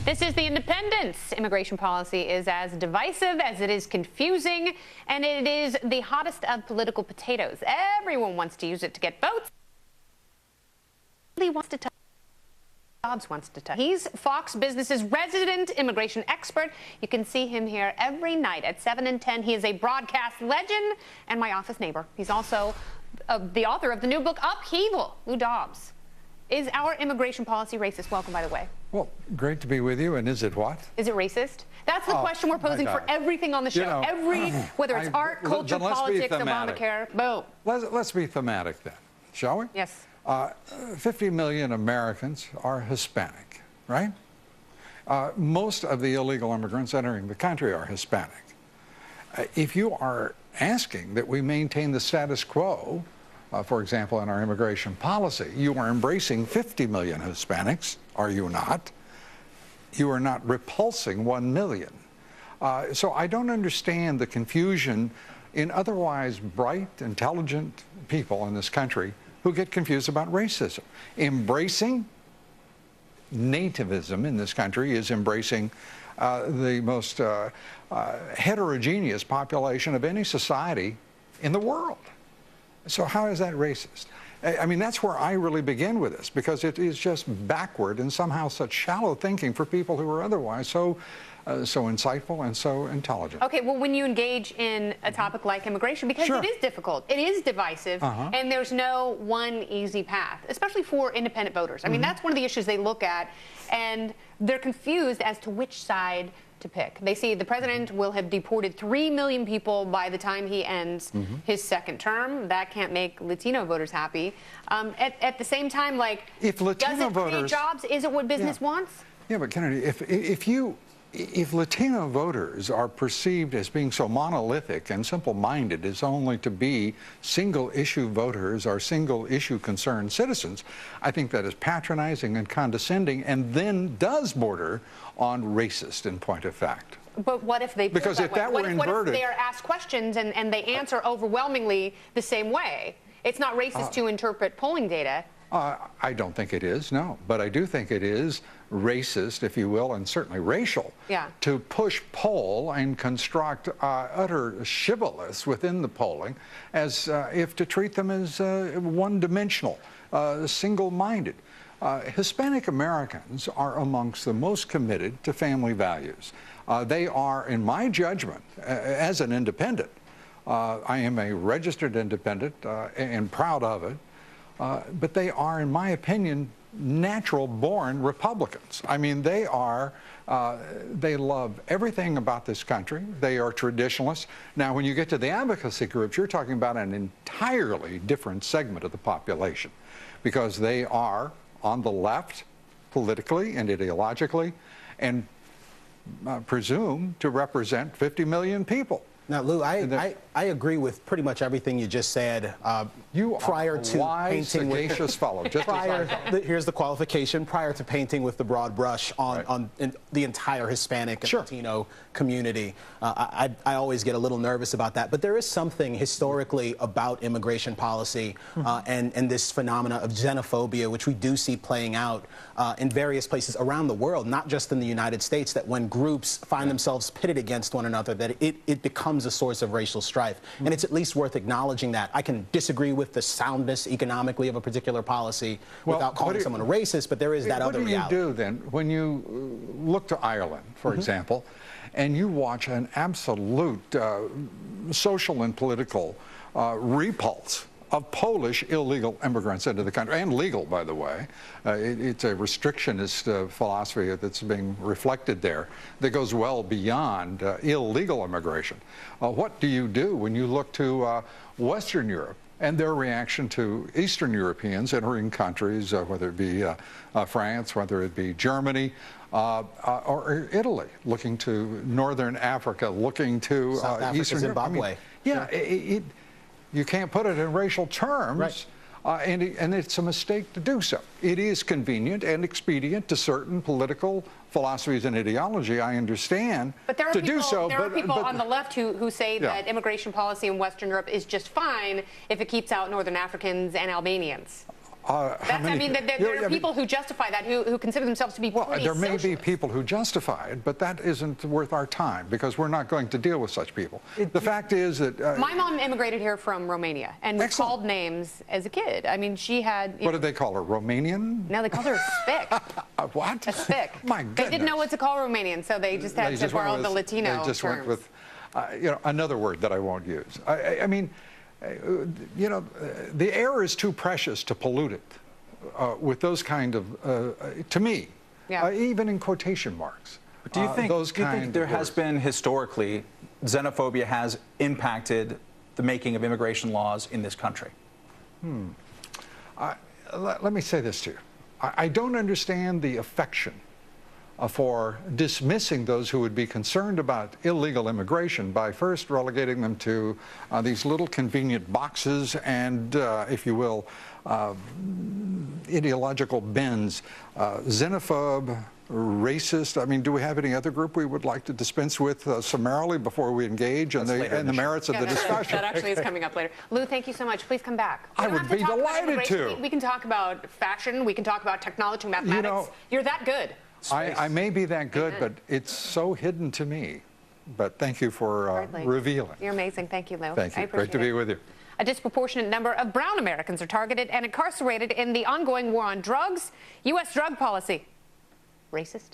This is The Independence. Immigration policy is as divisive as it is confusing, and it is the hottest of political potatoes. Everyone wants to use it to get votes. He wants to touch. Dobbs wants to touch. He's Fox Business's resident immigration expert. You can see him here every night at 7 and 10. He is a broadcast legend and my office neighbor. He's also the author of the new book, Upheaval. Lou Dobbs. Is our immigration policy racist? Welcome, by the way. Well, great to be with you. And is it what? Is it racist? That's the question we're posing for everything on the show. Whether it's art, culture, politics, Obamacare. Boom. Let's be thematic then, shall we? Yes. 50 million Americans are Hispanic, right? Most of the illegal immigrants entering the country are Hispanic. If you are asking that we maintain the status quo, for example, in our immigration policy, you are embracing 50 million Hispanics, are you not? You are not repulsing 1 million. So I don't understand the confusion in otherwise bright, intelligent people in this country who get confused about racism. Embracing nativism in this country is embracing the most heterogeneous population of any society in the world. So how is that racist? I mean, that's where I really begin with this, because it is just backward and somehow such shallow thinking for people who are otherwise so insightful and so intelligent. Okay, well, when you engage in a topic like immigration, because it is difficult, it is divisive, and there's no one easy path, especially for independent voters. I mean, that's one of the issues they look at, and they're confused as to which side to pick. They see the president will have deported 3 million people by the time he ends his second term. That can't make Latino voters happy. At the same time, like, if Latino does it voters create jobs? Is it what business wants? Yeah, but Kennedy, if Latino voters are perceived as being so monolithic and simple-minded as only to be single-issue voters or single-issue concerned citizens, I think that is patronizing and condescending, and then does border on racist in point of fact. But what if they because if that were inverted, what if they are asked questions and they answer overwhelmingly the same way? It's not racist to interpret polling data. I don't think it is, no. But I do think it is racist, if you will, and certainly racial, to push poll and construct utter shibboleths within the polling as if to treat them as one-dimensional, single-minded. Hispanic Americans are amongst the most committed to family values. They are, in my judgment, as an independent, I am a registered independent and proud of it, but they are, in my opinion, natural-born Republicans. I mean, they love everything about this country. They are traditionalists. Now, when you get to the advocacy groups, you're talking about an entirely different segment of the population, because they are on the left politically and ideologically, and presume to represent 50 million people. Now, Lou, I agree with pretty much everything you just said. You prior are a to wise, painting sagacious fellow. Just here's the qualification: prior to painting with the broad brush on the entire Hispanic and Latino community, I always get a little nervous about that. But there is something historically about immigration policy and this phenomena of xenophobia, which we do see playing out in various places around the world, not just in the United States, that when groups find themselves pitted against one another, that it becomes a source of racial strife. And it's at least worth acknowledging that. I can disagree with the soundness economically of a particular policy without calling someone a racist, but there is that other reality. What do you do then when you look to Ireland, for example, and you watch an absolute social and political repulse of Polish illegal immigrants into the country, and legal, by the way. It's a restrictionist philosophy that's being reflected there that goes well beyond illegal immigration. What do you do when you look to Western Europe and their reaction to Eastern Europeans entering countries, whether it be France, whether it be Germany, or Italy, looking to Northern Africa, looking to South Africa, Eastern Zimbabwe. Europe? I mean, you can't put it in racial terms, and it's a mistake to do so. It is convenient and expedient to certain political philosophies and ideology, I understand, but there are to people, do so. There are people on the left who say that immigration policy in Western Europe is just fine if it keeps out Northern Africans and Albanians. I mean, there are people who justify that, who consider themselves to be pretty there may be socialist. people who justify it, but that isn't worth our time because we're not going to deal with such people. The fact is that... my mom immigrated here from Romania and was called names as a kid. I mean, she had... What did they call her, Romanian? No, they called her a spick. What? A spick. My goodness. They didn't know what to call Romanian, so they just had to borrow the Latino terms. They just went with, another word that I won't use. I mean, the air is too precious to pollute it with those kind of, to me, even in quotation marks. But do you think there has been historically, xenophobia has impacted the making of immigration laws in this country? Let me say this to you. I don't understand the affection for dismissing those who would be concerned about illegal immigration by first relegating them to these little convenient boxes and, if you will, ideological bends. Xenophobe, racist. I mean, do we have any other group we would like to dispense with summarily before we engage in the merits of the discussion? That actually is coming up later. Lou, thank you so much. Please come back. I would be delighted to. We can talk about fashion. We can talk about technology, mathematics. You're that good. I may be that good, but it's so hidden to me. But thank you for revealing. You're amazing. Thank you, Lou. Thank you. Great to be with you. A disproportionate number of brown Americans are targeted and incarcerated in the ongoing war on drugs. U.S. drug policy. Racist?